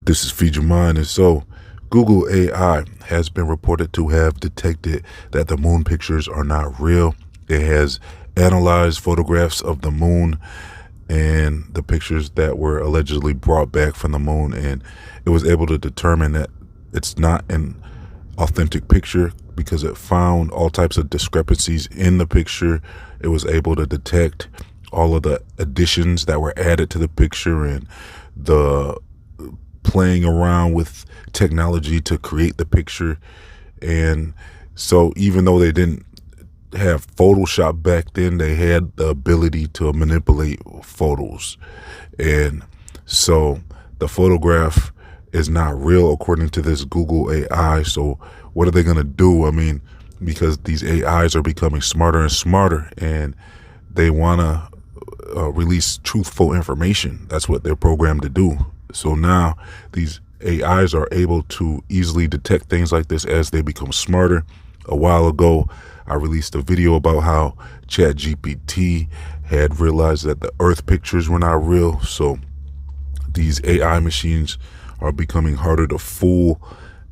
This is Feed Your Mind. And so Google AI has been reported to have detected that the moon pictures are not real. It has analyzed photographs of the moon and the pictures that were allegedly brought back from the moon, and it was able to determine that it's not an authentic picture because it found all types of discrepancies in the picture. It was able to detect all of the additions that were added to the picture and the playing around with technology to create the picture. And so even though they didn't have Photoshop back then, they had the ability to manipulate photos. And so the photograph is not real according to this Google AI. So what are they going to do? I mean, because these AIs are becoming smarter and smarter, and they want to release truthful information. That's what they're programmed to do. So now these AIs are able to easily detect things like this as they become smarter. A while ago, I released a video about how ChatGPT had realized that the Earth pictures were not real. So these AI machines are becoming harder to fool,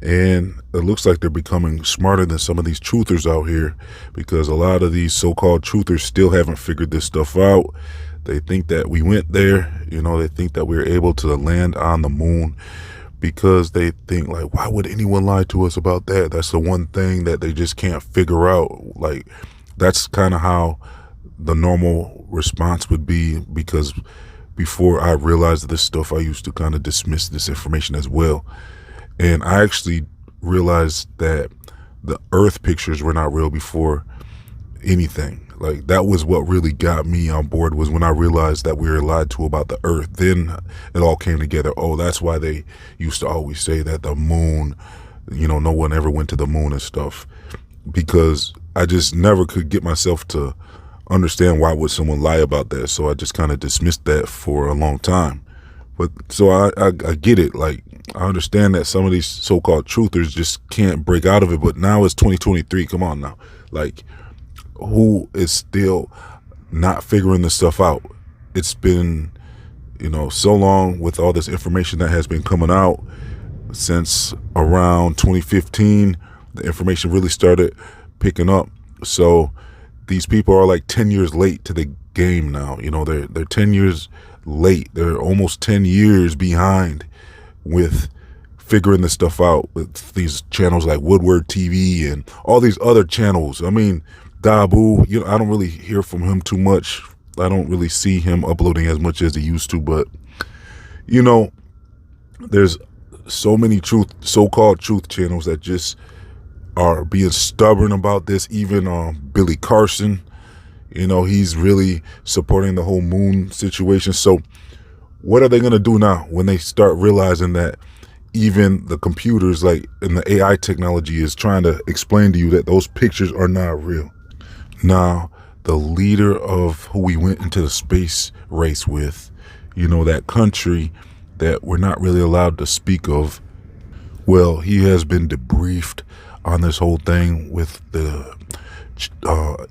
and it looks like they're becoming smarter than some of these truthers out here, because a lot of these so-called truthers still haven't figured this stuff out. They think that we went there, they think that we were able to land on the moon, because they think, like, why would anyone lie to us about that? That's the one thing that they just can't figure out. Like, that's kind of how the normal response would be, because before I realized this stuff, I used to kind of dismiss this information as well. And I actually realized that the Earth pictures were not real before anything. Like, that was what really got me on board, was when I realized that we were lied to about the Earth. Then it all came together. Oh, that's why they used to always say that the moon, no one ever went to the moon and stuff, because I just never could get myself to understand why would someone lie about that. So I just kind of dismissed that for a long time. But so I get it. Like, I understand that some of these so-called truthers just can't break out of it. But now it's 2023. Come on now. Like, who is still not figuring this stuff out? It's been, so long with all this information that has been coming out since around 2015. The information really started picking up. So these people are like 10 years late to the game now. They're 10 years late. They're almost 10 years behind with figuring this stuff out, with these channels like Woodward TV and all these other channels. I mean, Dabu, I don't really hear from him too much. I don't really see him uploading as much as he used to, but there's so many so-called truth channels that just are being stubborn about this. Even Billy Carson, he's really supporting the whole moon situation. So what are they going to do now when they start realizing that even the computers, like, and the AI technology is trying to explain to you that those pictures are not real? Now, the leader of who we went into the space race with, that country that we're not really allowed to speak of, well, he has been debriefed on this whole thing with the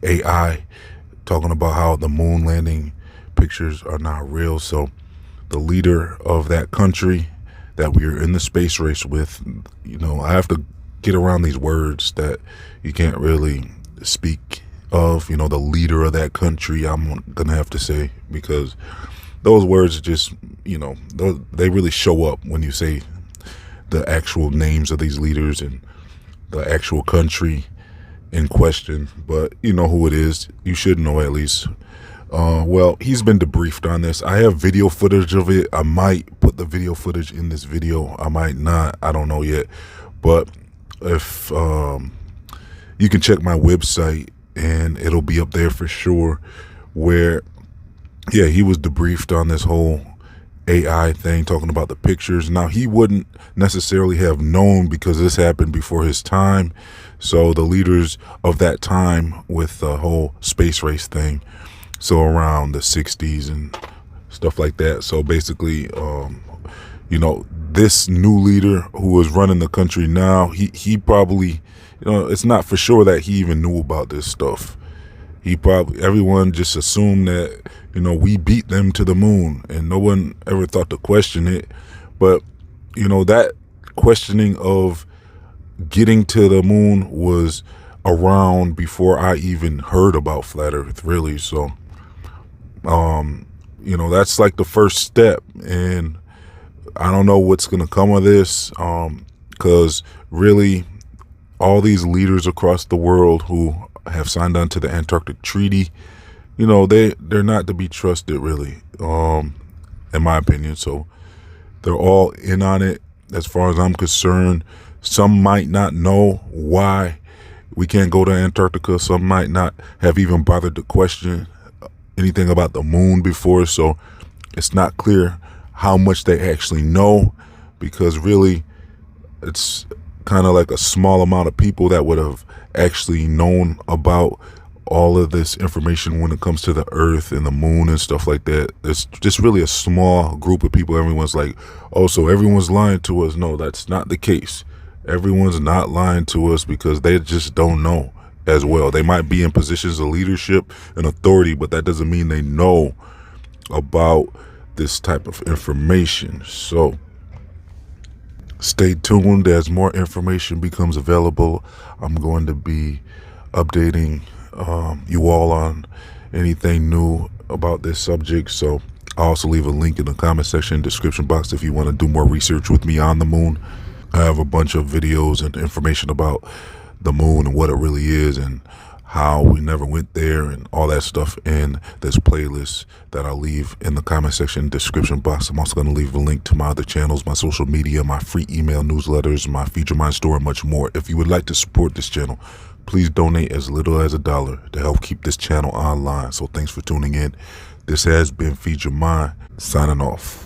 AI, talking about how the moon landing pictures are not real. So the leader of that country that we're in the space race with, I have to get around these words that you can't really speak of, the leader of that country, I'm going to have to say, because those words just, they really show up when you say the actual names of these leaders and the actual country in question. But you know who it is. You should know at least. Well, he's been debriefed on this. I have video footage of it. I might put the video footage in this video. I might not. I don't know yet. But if you can check my website, and it'll be up there for sure, where, yeah, he was debriefed on this whole AI thing, talking about the pictures. Now, he wouldn't necessarily have known, because this happened before his time. So the leaders of that time with the whole space race thing, so around the 60s and stuff like that. So basically, this new leader who is running the country now, he probably, it's not for sure that he even knew about this stuff. Everyone just assumed that, we beat them to the moon, and no one ever thought to question it. But that questioning of getting to the moon was around before I even heard about flat Earth, really. So, that's like the first step, and I don't know what's gonna come of this, because really, all these leaders across the world who have signed on to the Antarctic Treaty, they're not to be trusted, really, in my opinion. So they're all in on it, as far as I'm concerned. Some might not know why we can't go to Antarctica. Some might not have even bothered to question anything about the moon before. So it's not clear how much they actually know, because really it's kind of like a small amount of people that would have actually known about all of this information when it comes to the Earth and the moon and stuff like that. It's just really a small group of people. Everyone's like, oh, so everyone's lying to us. No, that's not the case. Everyone's not lying to us because they just don't know as well. They might be in positions of leadership and authority, but that doesn't mean they know about this type of information. So stay tuned as more information becomes available. I'm going to be updating you all on anything new about this subject. So I'll also leave a link in the comment section, description box, if you want to do more research with me on the moon. I have a bunch of videos and information about the moon and what it really is and how we never went there and all that stuff in this playlist that I'll leave in the comment section, description box. I'm also going to leave a link to my other channels, my social media, my free email newsletters, my Feature Mind store, and much more. If you would like to support this channel, please donate as little as $1 to help keep this channel online. So thanks for tuning in. This has been Feature Mind, signing off.